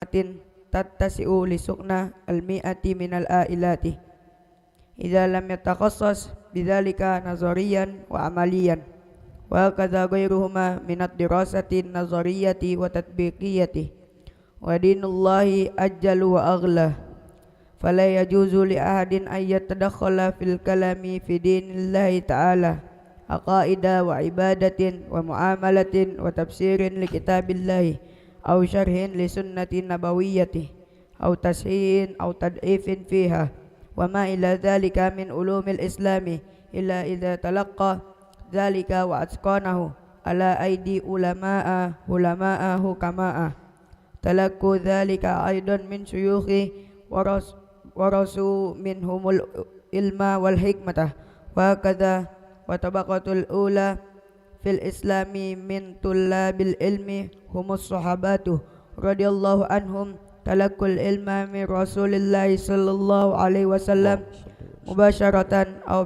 tattasi'u li sukna al-mi'ati minal a'ilati idza lam yatakhassas bidzalika nazariyan wa amaliyan wa kadza ghairuhuma minad dirasati nazariyati wa tatbiqiyati wa dinullahi ajjalu wa aghla fala yajuzu li ahadin an yatadakhala fil kalami fi dinillahi ta'ala aqaida wa ibadatin wa muamalatin wa tafsirin li kitabillahi aw syarhin li sunnati nabawiyyati aw tashihin aw tad'ifin fiha wa ma ila dhalika min ulumil islami illa idza talaqqa dhalika wa atqanahu ala aidi ulama'a hukama'a talaqu dhalika aidan min syuyukhi warasu minhumul ilma wal hikmata wa kadza wa tabaqatul ula fil islami min tullabil ilmi humus sahabatu radhiyallahu anhum talaqul ilma min rasulillahi sallallahu alaihi wasallam mubasharatan aw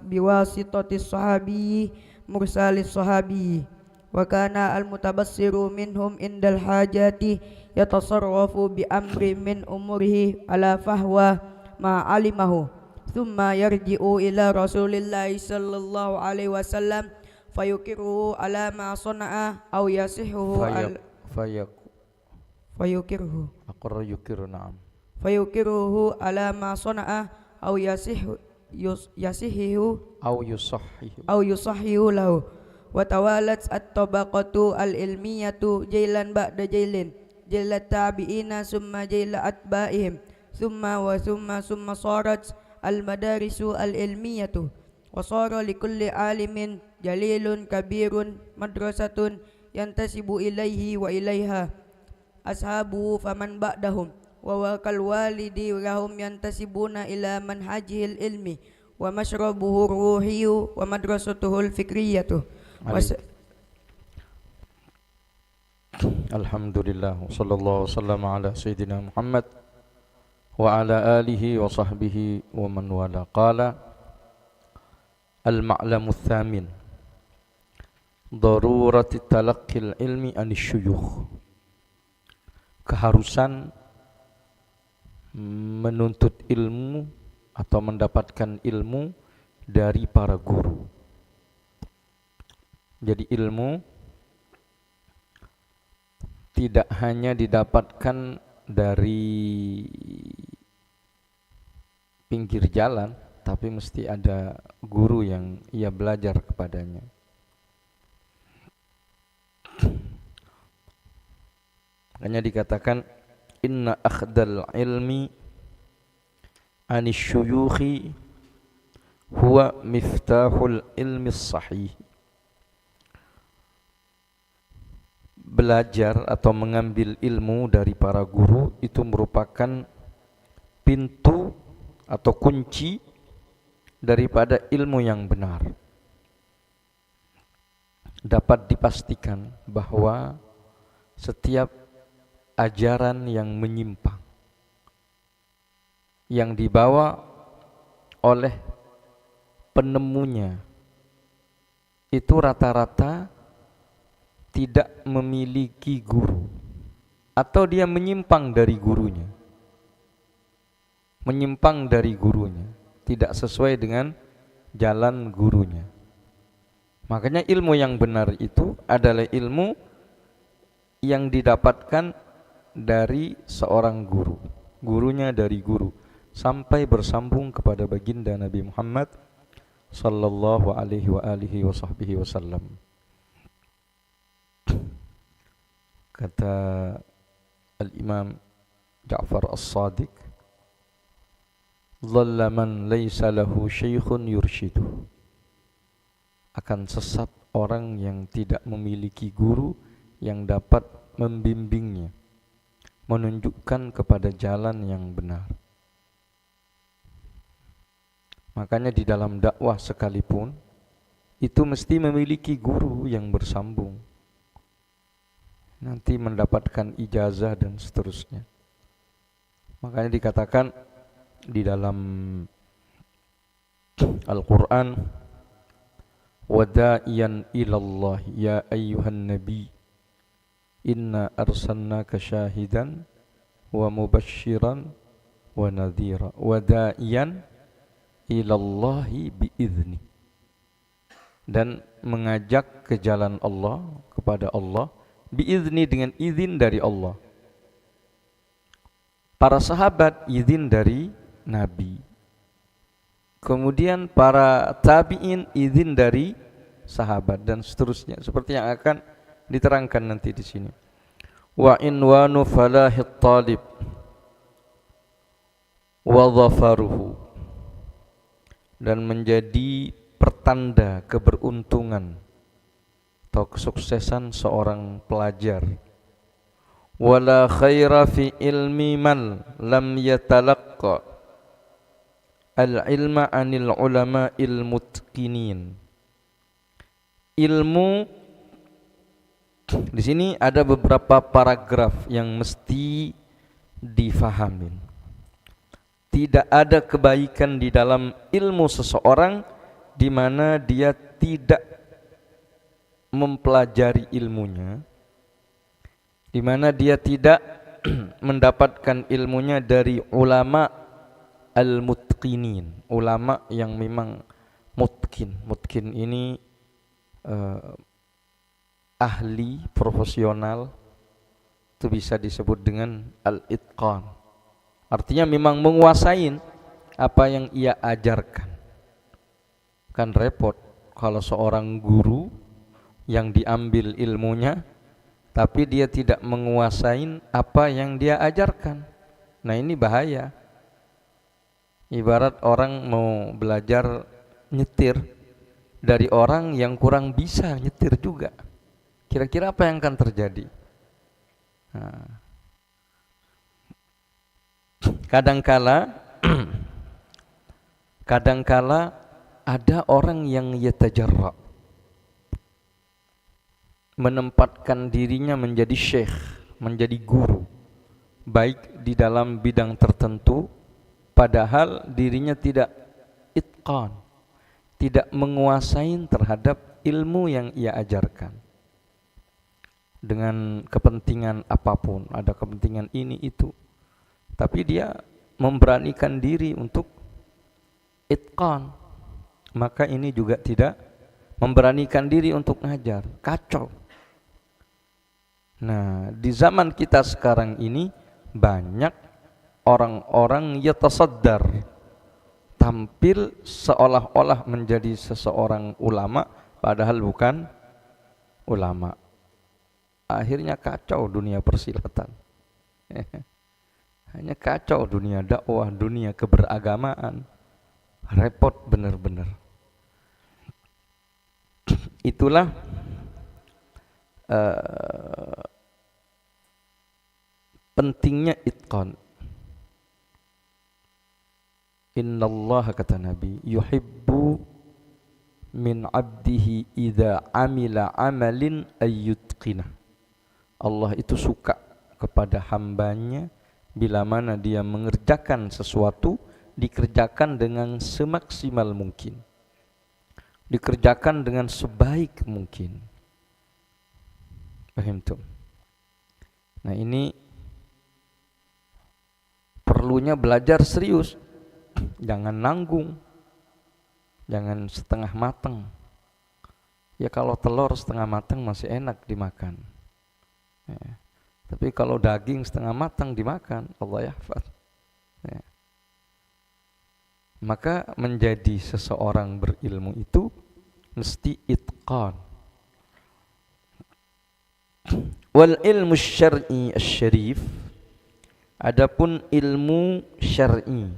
biwasitatis sahabi mursalis sahabi wa kana al mutabassiru minhum indal hajati yatasarrafu bi amri min umurihi ala fahwa ma alimahu thumma yarji'u ila rasulillahi sallallahu alaihi wasallam fayukiruhu ala ma sana'a aw yasihuhu fayukiruhu ala ma sana'a aw yasihihu aw yusahhihu lahu wa tawalat at-tabaqatu al-ilmiyatu jailan ba'da jailin jailat tabi'ina summa jaila atba'ihim summa sarat al-madarisu al-ilmiyatu wa sara likulli alimin jalilun kabirun madrasatun yantasibu ilaihi wa ilaiha ashabu faman ba'dahum wa kal walidi lahum yantasibuna ila manhajil ilmi wa mashrabuhu ruhiyyu wa madrasatuhul fikriyatu. Alhamdulillah sallallahu wasallam ala sayyidina Muhammad wa ala alihi wa sahbihi wa man wala. Qala al-ma'lamu tsamin darurati talaqqil ilmi anisyuyukh, keharusan menuntut ilmu atau mendapatkan ilmu dari para guru. Jadi ilmu tidak hanya didapatkan dari pinggir jalan, tapi mesti ada guru yang ia belajar kepadanya. Makanya dikatakan inna akhdal ilmi anisyuyukhi huwa miftahul ilmi sahih. Belajar atau mengambil ilmu dari para guru itu merupakan pintu atau kunci daripada ilmu yang benar. Dapat dipastikan bahwa setiap ajaran yang menyimpang yang dibawa oleh penemunya itu rata-rata tidak memiliki guru atau dia menyimpang dari gurunya. Menyimpang dari gurunya, tidak sesuai dengan jalan gurunya. Makanya ilmu yang benar itu adalah ilmu yang didapatkan dari seorang guru, gurunya dari guru, sampai bersambung kepada baginda Nabi Muhammad sallallahu alaihi wasallam. Kata Al-Imam Ja'far As-Sadiq, dhalla man laysa lahu syaikhun yurshidu, akan sesat orang yang tidak memiliki guru yang dapat membimbingnya, menunjukkan kepada jalan yang benar. Makanya di dalam dakwah sekalipun itu mesti memiliki guru yang bersambung, nanti mendapatkan ijazah dan seterusnya. Makanya dikatakan di dalam Al-Quran, wada'iyan ilallah ya ayyuhan nabi Inna arsalnaka syahidan wa mubasysyiran wa nadhira wa da'iyan ilallahi biizni, dan mengajak ke jalan Allah, kepada Allah, biizni, dengan izin dari Allah. Para sahabat izin dari Nabi, kemudian para tabi'in izin dari sahabat, dan seterusnya, seperti yang akan diterangkan nanti di sini. Wa inwanu falahit talib wa dhafaruhu, dan menjadi pertanda keberuntungan atau kesuksesan seorang pelajar. Wala khaira fi ilmi man lam yatalaqqa al-ilma anil ulama'il mutqinin. Ilmu, di sini ada beberapa paragraf yang mesti difahamin. Tidak ada kebaikan di dalam ilmu seseorang di mana dia tidak mempelajari ilmunya, di mana dia tidak mendapatkan ilmunya dari ulama al-mutqinin, ulama yang memang mutqin. Mutqin ini ahli, profesional, itu bisa disebut dengan al-itqan. Artinya memang menguasai apa yang ia ajarkan. Kan repot kalau seorang guru yang diambil ilmunya tapi dia tidak menguasai apa yang dia ajarkan. Nah, ini bahaya. Ibarat orang mau belajar nyetir dari orang yang kurang bisa nyetir juga. Kira-kira apa yang akan terjadi? Nah, kadangkala ada orang yang yatajarra, menempatkan dirinya menjadi syekh, menjadi guru, baik di dalam bidang tertentu, padahal dirinya tidak itqan, tidak menguasai terhadap ilmu yang ia ajarkan. Dengan kepentingan apapun, ada kepentingan ini itu, tapi dia memberanikan diri untuk itqan, maka ini juga tidak memberanikan diri untuk ngajar. Kacau. Nah, di zaman kita sekarang ini banyak orang-orang yatasaddar, tampil seolah-olah menjadi seseorang ulama padahal bukan ulama. Akhirnya kacau dunia persilatan. Hanya kacau dunia dakwah, dunia keberagamaan. Repot benar-benar. Itulah pentingnya itqan. Innallaha, kata Nabi, yuhibbu min abdihi idza amila amalin ayyutqinah. Allah itu suka kepada hambanya bila mana dia mengerjakan sesuatu, dikerjakan dengan semaksimal mungkin, dikerjakan dengan sebaik mungkin. Paham tuh? Nah, ini perlunya belajar serius. Jangan nanggung, jangan setengah matang. Ya kalau telur setengah matang masih enak dimakan. Ya. Tapi kalau daging setengah matang dimakan, Allah yahfad. Ya. Maka menjadi seseorang berilmu itu mesti itqan. Wal ilmu syar'i asy-syarif, adapun ilmu syar'i,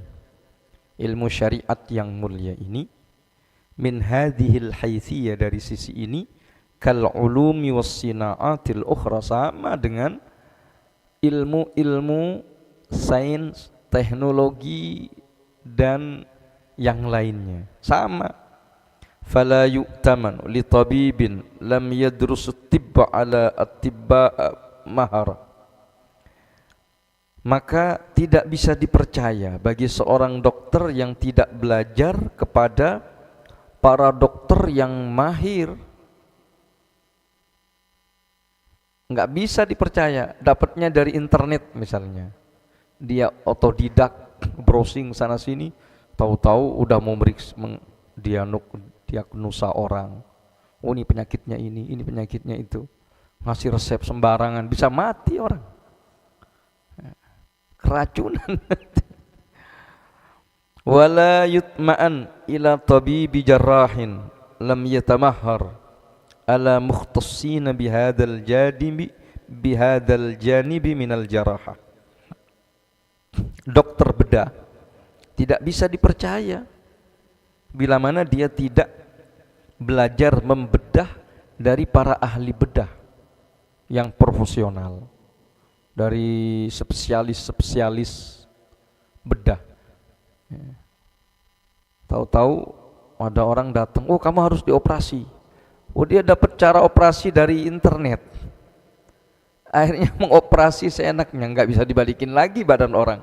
ilmu syariat yang mulia ini, min hadhil haitsiyah, dari sisi ini, kal ulumi was sinaatil ukhra, sama dengan ilmu-ilmu sains, teknologi dan yang lainnya, sama. Fala yu'taman li tabibin lam yadrus tibba ala at-tibba mahara, maka tidak bisa dipercaya bagi seorang dokter yang tidak belajar kepada para dokter yang mahir. nggak bisa dipercaya. Dapatnya dari internet misalnya, dia otodidak browsing sana sini, tahu-tahu udah mau diagnosa orang. Oh ini penyakitnya ini penyakitnya itu. Ngasih resep sembarangan, bisa mati orang. Keracunan. Wala yutma'an ila tabibi jarrahin lam yatamahhar ala mukhtassina bihadzal janibi minal jarahah. Dokter bedah tidak bisa dipercaya bila mana dia tidak belajar membedah dari para ahli bedah yang profesional, dari spesialis bedah. Tahu-tahu ada orang datang, oh kamu harus dioperasi. Oh dia dapat cara operasi dari internet. Akhirnya mengoperasi seenaknya, nggak bisa dibalikin lagi badan orang.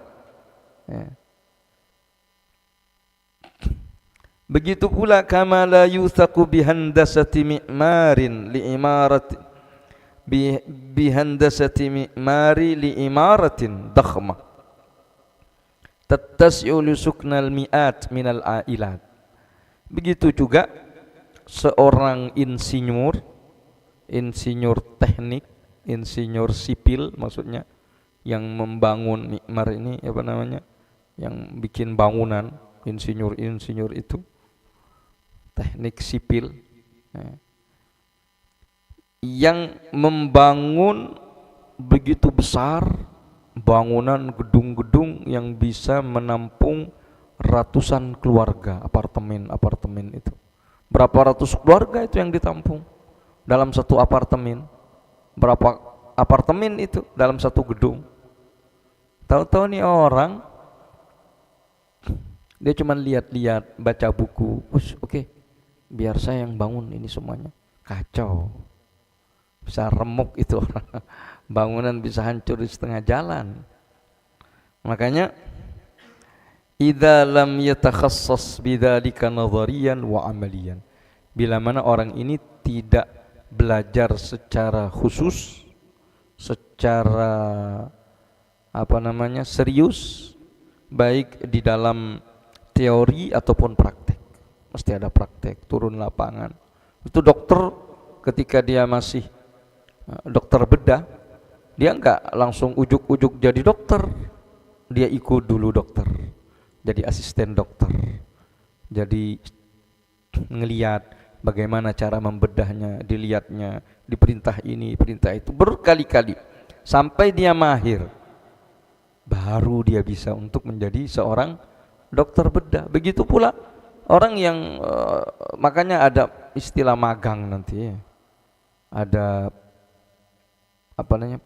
Begitu pula kama la yuthaqu bihandasati mi'marin liimaratin dakhmah tattasi'u li suknal mi'at minal ailat. Begitu juga seorang insinyur teknik, insinyur sipil maksudnya, yang membangun mi'mar ini apa namanya, yang bikin bangunan, insinyur itu teknik sipil, yang membangun begitu besar bangunan gedung-gedung yang bisa menampung ratusan keluarga, apartemen itu. Berapa ratus keluarga itu yang ditampung dalam satu apartemen? Berapa apartemen itu dalam satu gedung? Tahu-tahu nih orang, dia cuma lihat-lihat, baca buku, oke, biar saya yang bangun ini semuanya. Kacau, bisa remuk itu orang. Bangunan bisa hancur di setengah jalan. Makanya idza lam yatakhassas bidzalika nadhariyan wa amaliyan, bila mana orang ini tidak belajar secara khusus, secara serius, baik di dalam teori ataupun praktek. Mesti ada praktek, turun lapangan. Itu dokter ketika dia masih dokter bedah, dia enggak langsung ujuk-ujuk jadi dokter. Dia ikut dulu dokter, jadi asisten dokter, jadi ngeliat bagaimana cara membedahnya, dilihatnya, diperintah ini, perintah itu, berkali-kali sampai dia mahir, baru dia bisa untuk menjadi seorang dokter bedah. Begitu pula orang yang makanya ada istilah magang nanti ya. Ada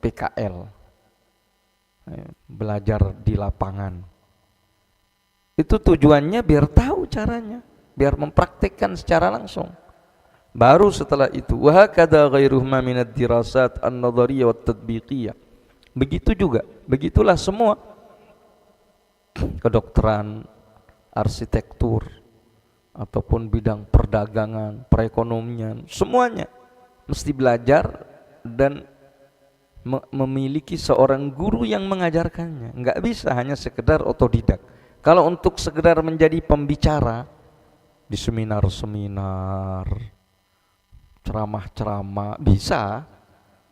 PKL, belajar di lapangan. Itu tujuannya biar tahu caranya, biar mempraktikkan secara langsung. Baru setelah itu, wa hakadha ghairuhuma minad dirasat an-nadhariyah wat tatbiqiyah. Begitu juga, begitulah semua kedokteran, arsitektur, ataupun bidang perdagangan, perekonomian, semuanya mesti belajar dan memiliki seorang guru yang mengajarkannya. Enggak bisa hanya sekedar otodidak. Kalau untuk sekedar menjadi pembicara di seminar-seminar, ceramah-ceramah bisa,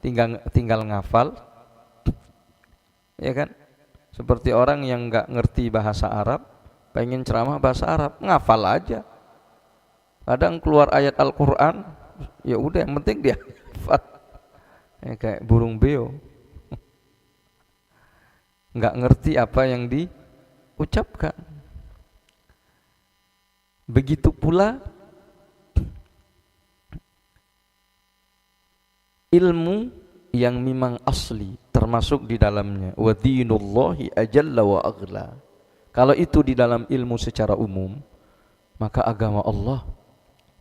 tinggal ngafal, ya kan? Seperti orang yang enggak ngerti bahasa Arab, pengen ceramah bahasa Arab, ngafal aja. Kadang keluar ayat Al-Quran, ya udah, yang penting dia hafal. Kayak burung beo, nggak ngerti apa yang diucapkan. Begitu pula ilmu yang memang asli termasuk di dalamnya, wa dinullahi ajalla wa aghla. Kalau itu di dalam ilmu secara umum, maka agama Allah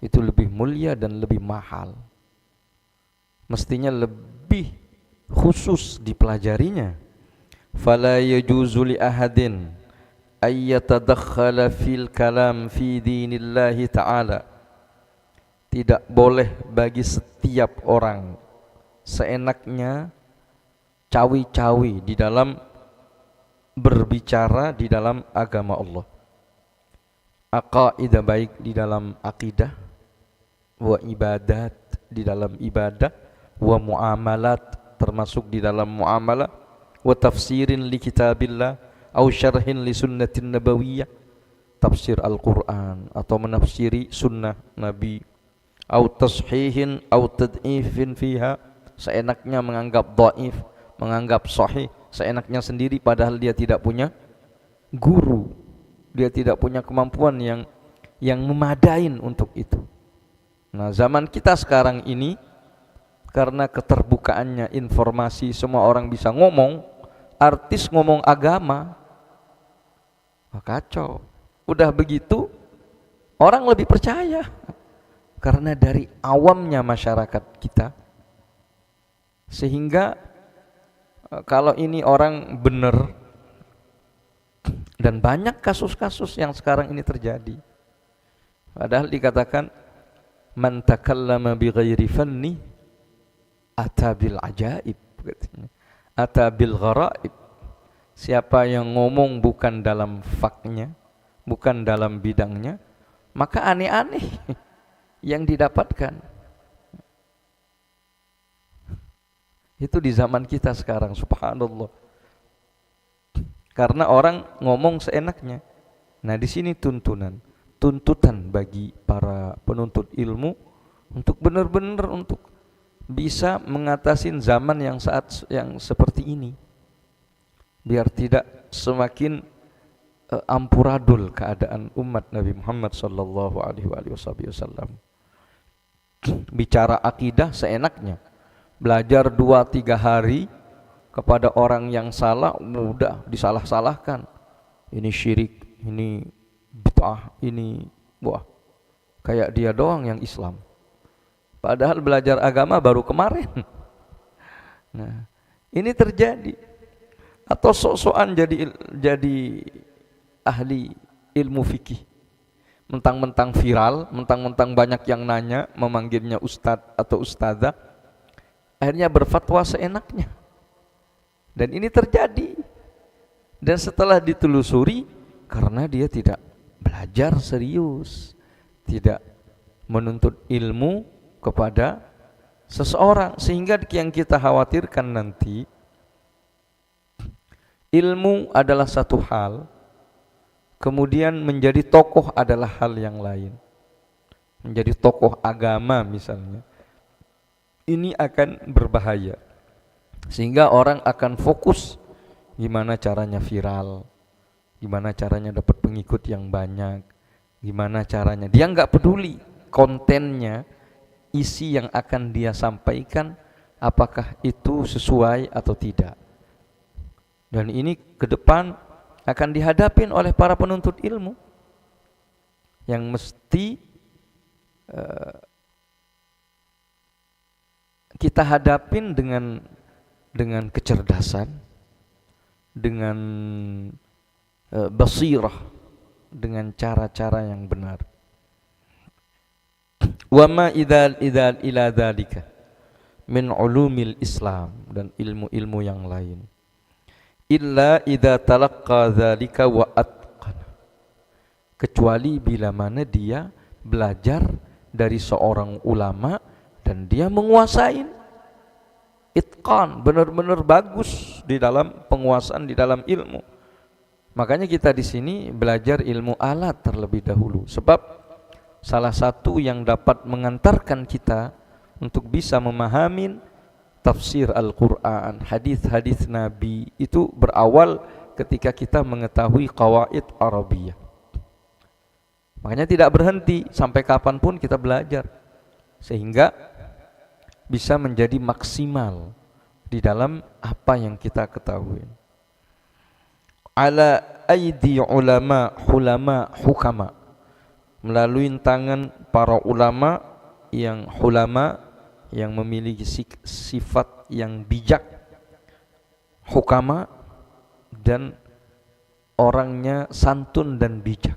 itu lebih mulia dan lebih mahal. Mestinya lebih khusus dipelajarinya. Fala yajuzu li ahadin ay yatadakhala fil kalam fi dinillahi ta'ala. Tidak boleh bagi setiap orang seenaknya cawi-cawi di dalam berbicara di dalam agama Allah. Aqaidah baik di dalam akidah, wa ibadat di dalam ibadah, wa muamalat termasuk di dalam muamalah, wa tafsirin li kitabillah au syarhin li sunnatin nabawiyah, tafsir Al-Quran atau menafsiri sunnah Nabi, au tashihin au tad'ifin fiha, seenaknya menganggap dhaif, menganggap sahih seenaknya sendiri padahal dia tidak punya guru, dia tidak punya kemampuan yang memadain untuk itu. Nah, zaman kita sekarang ini karena keterbukaannya informasi, semua orang bisa ngomong, artis ngomong agama, kacau. Udah begitu orang lebih percaya karena dari awamnya masyarakat kita. Sehingga kalau ini orang benar, dan banyak kasus-kasus yang sekarang ini terjadi, padahal dikatakan man takallama bi ghairi fanni ata bil ajaib, ata bil gharaib. Siapa yang ngomong bukan dalam faknya, bukan dalam bidangnya, maka aneh-aneh yang didapatkan. Itu di zaman kita sekarang, subhanallah. Karena orang ngomong seenaknya. Nah, di sini tuntutan bagi para penuntut ilmu untuk benar-benar untuk bisa mengatasi zaman yang seperti ini, biar tidak semakin ampuradul keadaan umat Nabi Muhammad sallallahu alaihi wasallam. Bicara akidah seenaknya, belajar 2-3 hari kepada orang yang salah, mudah disalah-salahkan. Ini syirik, ini bid'ah, ini wah, kayak dia doang yang Islam. Padahal belajar agama baru kemarin. Nah, ini terjadi. Atau sok-sokan jadi ahli ilmu fikih. Mentang-mentang viral, mentang-mentang banyak yang nanya, memanggilnya ustadz atau ustadzah, akhirnya berfatwa seenaknya. Dan ini terjadi. Dan setelah ditelusuri, karena dia tidak belajar serius, tidak menuntut ilmu kepada seseorang, sehingga yang kita khawatirkan nanti, ilmu adalah satu hal, kemudian menjadi tokoh adalah hal yang lain. Menjadi tokoh agama misalnya, ini akan berbahaya. Sehingga orang akan fokus gimana caranya viral, gimana caranya dapat pengikut yang banyak, gimana caranya. Dia nggak peduli kontennya, isi yang akan dia sampaikan, apakah itu sesuai atau tidak. Dan ini ke depan akan dihadapin oleh para penuntut ilmu yang mesti kita hadapin dengan kecerdasan, dengan basirah, dengan cara-cara yang benar. Wa ma idza ila dzalika min ulumil Islam, dan ilmu-ilmu yang lain. Illa idza talaqqa dzalika wa atqana, kecuali bila mana dia belajar dari seorang ulama dan dia menguasai, itqan, benar-benar bagus di dalam penguasaan di dalam ilmu. Makanya kita di sini belajar ilmu alat terlebih dahulu, sebab salah satu yang dapat mengantarkan kita untuk bisa memahami tafsir Al-Quran, hadis-hadis Nabi, itu berawal ketika kita mengetahui qawaid Arabiyah. Makanya tidak berhenti, sampai kapanpun kita belajar, sehingga bisa menjadi maksimal di dalam apa yang kita ketahui. Ala aidi ulama, hulama, hukama, melalui tangan para ulama yang hulama, yang memiliki sifat yang bijak, hukama, dan orangnya santun dan bijak.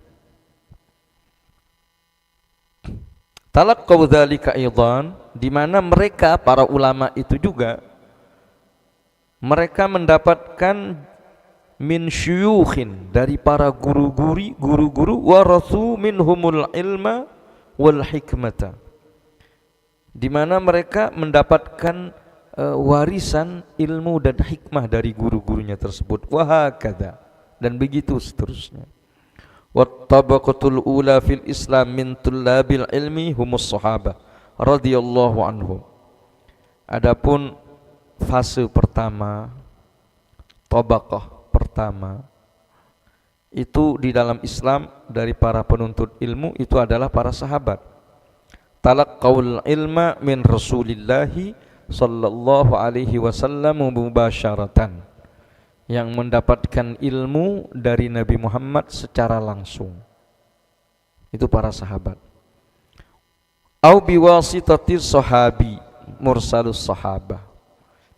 Talaqqaw dzalika aidan, di mana mereka para ulama itu juga mereka mendapatkan min syuyukhin, dari para guru-guru warathu minhumul ilma wal hikmata, di mana mereka mendapatkan warisan ilmu dan hikmah dari guru-gurunya tersebut. Wahakadha, dan begitu seterusnya. Wattabaqatul ula fil Islam min tullabil ilmi humus sahabah radhiyallahu anhum. Adapun fase pertama, tabaqah pertama itu di dalam Islam dari para penuntut ilmu itu adalah para sahabat. Talaqqaul ilma min Rasulillahi sallallahu alaihi wasallam mubasyaratan, yang mendapatkan ilmu dari Nabi Muhammad secara langsung. Itu para sahabat. Au biwasitati sahabi mursalus sahabah,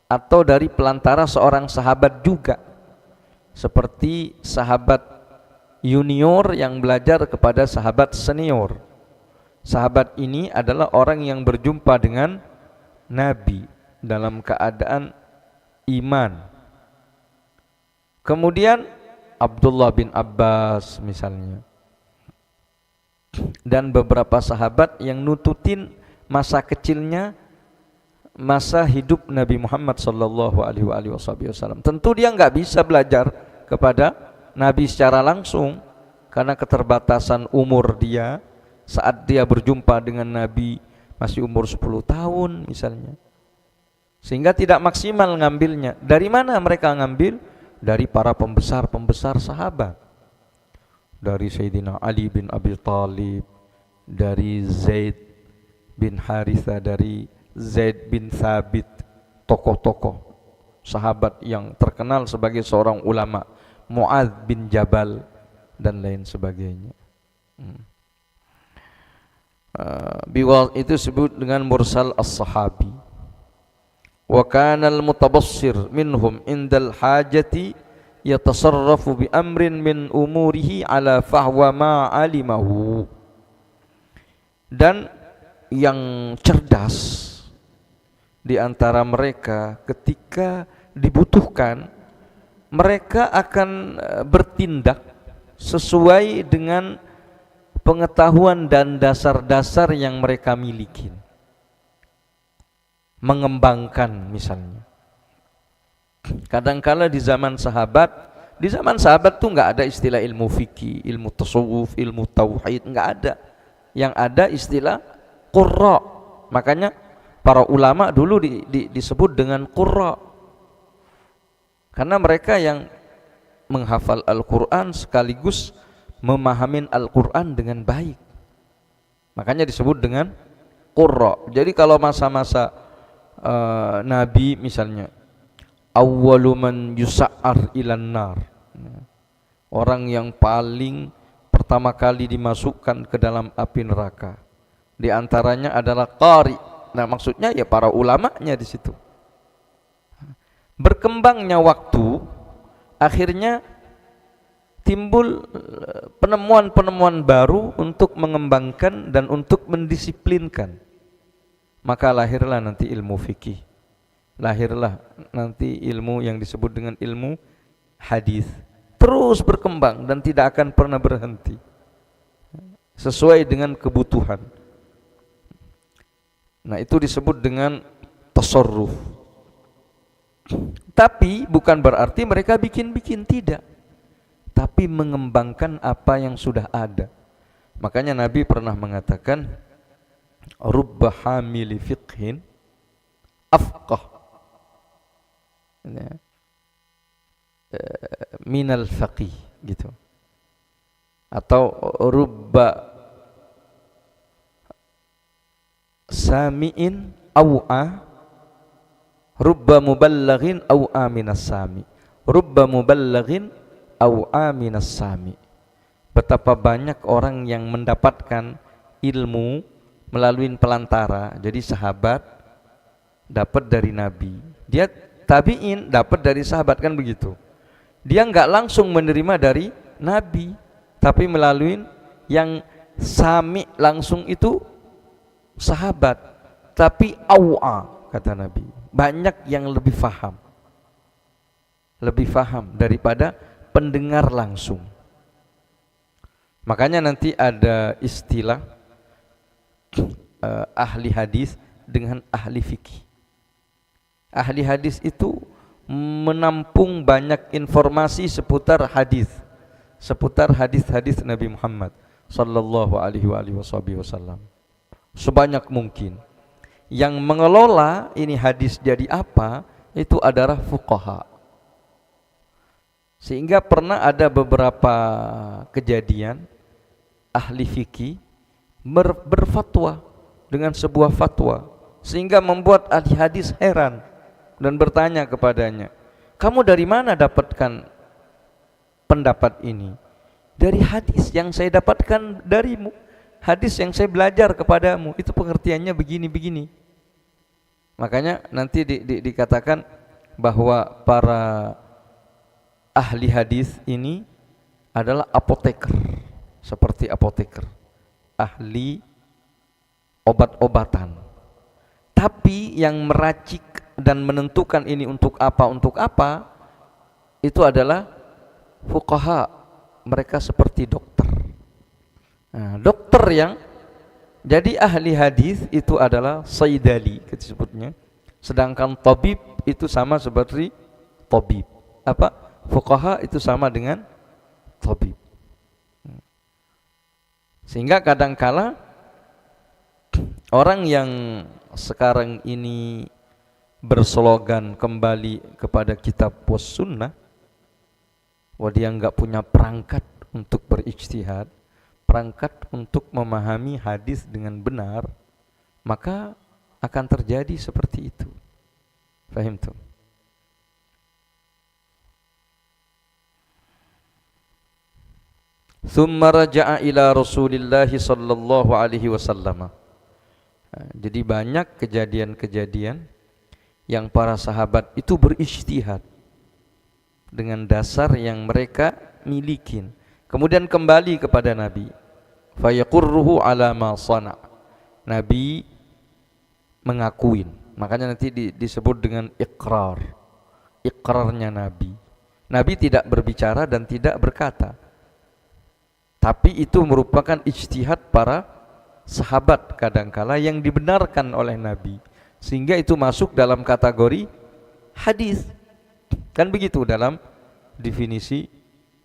atau dari pelantara seorang sahabat juga, seperti sahabat junior yang belajar kepada sahabat senior. Sahabat ini adalah orang yang berjumpa dengan Nabi dalam keadaan iman. Kemudian Abdullah bin Abbas misalnya, dan beberapa sahabat yang nututin masa kecilnya, masa hidup Nabi Muhammad sallallahu alaihi wasallam. Tentu dia nggak bisa belajar kepada Nabi secara langsung karena keterbatasan umur dia. Saat dia berjumpa dengan Nabi masih umur 10 tahun misalnya, sehingga tidak maksimal ngambilnya. Dari mana mereka ngambil? Dari para pembesar-pembesar sahabat, dari Sayyidina Ali bin Abi Thalib, dari Zaid bin Haritha, dari Zaid bin Thabit, tokoh-tokoh sahabat yang terkenal sebagai seorang ulama, Mu'adz bin Jabal dan lain sebagainya. Biwal itu disebut dengan mursal as-sahabi. Wa kana al-mutabassir minhum indal hajati yatasarrafu bi amrin min umurihi ala fahwa ma alimahu. Dan yang cerdas di antara mereka ketika dibutuhkan, mereka akan bertindak sesuai dengan pengetahuan dan dasar-dasar yang mereka miliki. Mengembangkan misalnya. Kadangkala di zaman sahabat tuh nggak ada istilah ilmu fikih, ilmu tasawuf, ilmu tauhid, nggak ada. Yang ada istilah qurra. Makanya para ulama dulu disebut dengan qurra. Karena mereka yang menghafal Al-Quran sekaligus memahamin Al-Quran dengan baik, makanya disebut dengan qurra. Jadi kalau masa-masa Nabi misalnya, awwalu man yusa'ar ilan nar, orang yang paling pertama kali dimasukkan ke dalam api neraka, di antaranya adalah qari. Nah maksudnya ya para ulamanya di situ. Berkembangnya waktu, akhirnya timbul penemuan-penemuan baru untuk mengembangkan dan untuk mendisiplinkan. Maka lahirlah nanti ilmu fikih, lahirlah nanti ilmu yang disebut dengan ilmu hadis, terus berkembang dan tidak akan pernah berhenti sesuai dengan kebutuhan. Nah itu disebut dengan tasarruf. Tapi bukan berarti mereka bikin-bikin, tidak, tapi mengembangkan apa yang sudah ada. Makanya Nabi pernah mengatakan, rubba hamili fiqhin afqah minal faqih, gitu. Atau rubba sami'in aw'a rubba muballaghin aw'a minas sami. Rubba muballaghin aw'a minas sami. Betapa banyak orang yang mendapatkan ilmu melalui pelantara. Jadi sahabat dapat dari Nabi, dia tabi'in dapat dari sahabat, kan begitu. Dia enggak langsung menerima dari Nabi, tapi melalui yang sami langsung itu sahabat, tapi aw'a, kata Nabi, banyak yang lebih faham daripada pendengar langsung. Makanya nanti ada istilah ahli hadis dengan ahli fikih. Ahli hadis itu menampung banyak informasi seputar hadis Nabi Muhammad sallallahu alaihi wasallam sebanyak mungkin. Yang mengelola ini hadis jadi apa itu adalah fuqaha. Sehingga pernah ada beberapa kejadian ahli fikih berfatwa dengan sebuah fatwa sehingga membuat ahli hadis heran dan bertanya kepadanya, kamu dari mana dapatkan pendapat ini? Dari hadis yang saya dapatkan darimu, hadis yang saya belajar kepadamu, itu pengertiannya begini-begini. Makanya nanti dikatakan bahwa para ahli hadis ini adalah apoteker, seperti apoteker, ahli obat-obatan. Tapi yang meracik dan menentukan ini untuk apa itu adalah fuqaha. Mereka seperti dokter. Nah, dokter yang jadi ahli hadis itu adalah sayyidali disebutnya, sedangkan tabib itu sama seperti tabib. Fuqaha itu sama dengan tabib. Sehingga kadangkala orang yang sekarang ini berslogan kembali kepada kitab was sunnah, wah dia enggak punya perangkat untuk berijtihad, perangkat untuk memahami hadis dengan benar, maka akan terjadi seperti itu. Fahim tuh? Thumma raja'a ila Rasulillah sallallahu alaihi wasallam. Jadi banyak kejadian-kejadian yang para sahabat itu berijtihad dengan dasar yang mereka milikin, kemudian kembali kepada Nabi. Fayaqurruhu ala ma sana'. Nabi mengakuin. Makanya nanti disebut dengan iqrar. Iqrarnya Nabi. Nabi tidak berbicara dan tidak berkata, tapi itu merupakan ijtihad para sahabat kadangkala yang dibenarkan oleh Nabi, sehingga itu masuk dalam kategori hadis. Kan begitu dalam definisi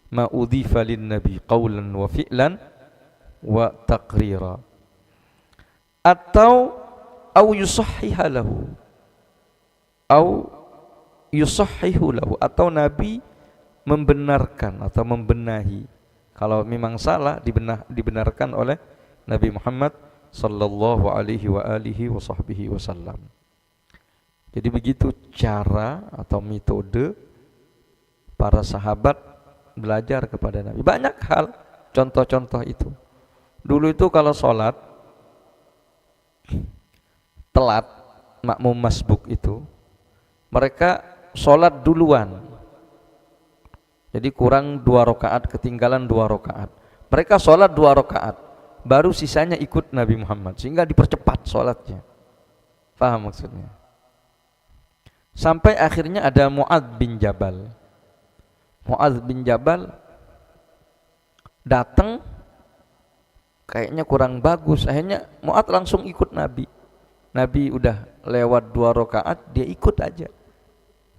ma udhifa lin nabi qaulan wa fi'lan wa taqrira. Atau au yusahhiha lahu, au yusahhihu lahu, atau Nabi membenarkan atau membenahi. Kalau memang salah dibenarkan oleh Nabi Muhammad sallallahu alaihi wa alihi wa sahbihi wasallam. Jadi begitu cara atau metode para sahabat belajar kepada Nabi. Banyak hal, contoh-contoh itu. Dulu itu kalau sholat telat, makmum masbuk itu, mereka sholat duluan. Jadi kurang 2 rakaat, ketinggalan 2 rakaat. Mereka sholat 2 rakaat, baru sisanya ikut Nabi Muhammad, sehingga dipercepat sholatnya. Paham maksudnya? Sampai akhirnya ada Mu'adz bin Jabal. Mu'adz bin Jabal datang, kayaknya kurang bagus. Akhirnya Mu'adz langsung ikut Nabi. Nabi udah lewat 2 rakaat, dia ikut aja.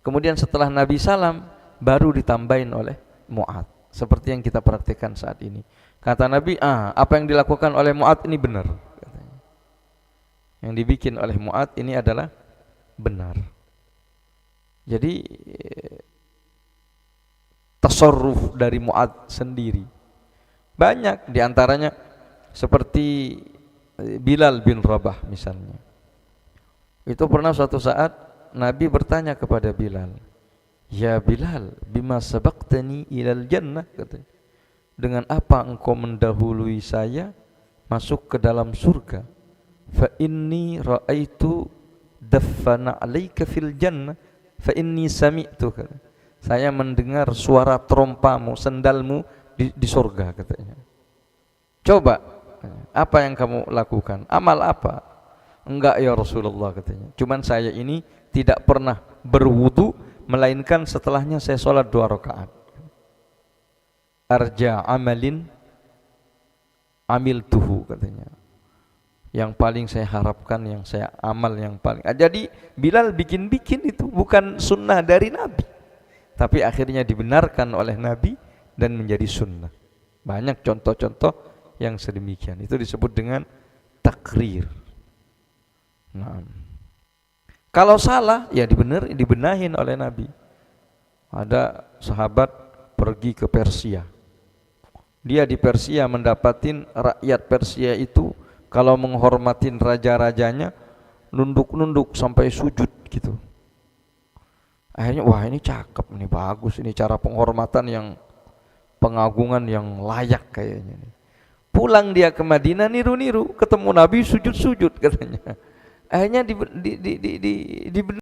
Kemudian setelah Nabi salam, baru ditambahin oleh Mu'adz. Seperti yang kita praktikkan saat ini. Kata Nabi, apa yang dilakukan oleh Mu'adz ini benar. Katanya. Yang dibikin oleh Mu'adz ini adalah benar. Jadi tasarruf dari Mu'adz sendiri banyak, diantaranya seperti Bilal bin Rabah misalnya. Itu pernah suatu saat Nabi bertanya kepada Bilal, ya Bilal, bima sabaqtani ilal jannah, katanya, dengan apa engkau mendahului saya masuk ke dalam surga? Fa inni ra'aitu daffana 'alaika fil jannah fa inni sami'tu, saya mendengar suara terompamu, sendalmu di surga, katanya. Coba, apa yang kamu lakukan? Amal apa? Enggak ya Rasulullah katanya. Cuman saya ini tidak pernah berwudu melainkan setelahnya saya sholat 2 rakaat. Arja amalin amil tuhu katanya. Yang paling saya harapkan, yang saya amal yang paling. Jadi Bilal bikin-bikin itu bukan sunnah dari Nabi, tapi akhirnya dibenarkan oleh Nabi dan menjadi sunnah. Banyak contoh-contoh yang sedemikian. Itu disebut dengan takrir. Nah, kalau salah ya dibenahin oleh Nabi. Ada sahabat pergi ke Persia. Dia di Persia mendapatin rakyat Persia itu kalau menghormatin raja-rajanya nunduk-nunduk sampai sujud gitu. Akhirnya wah ini cakep, ini bagus, ini cara penghormatan yang pengagungan yang layak kayaknya. Pulang dia ke Madinah niru-niru, ketemu Nabi sujud-sujud katanya. Akhirnya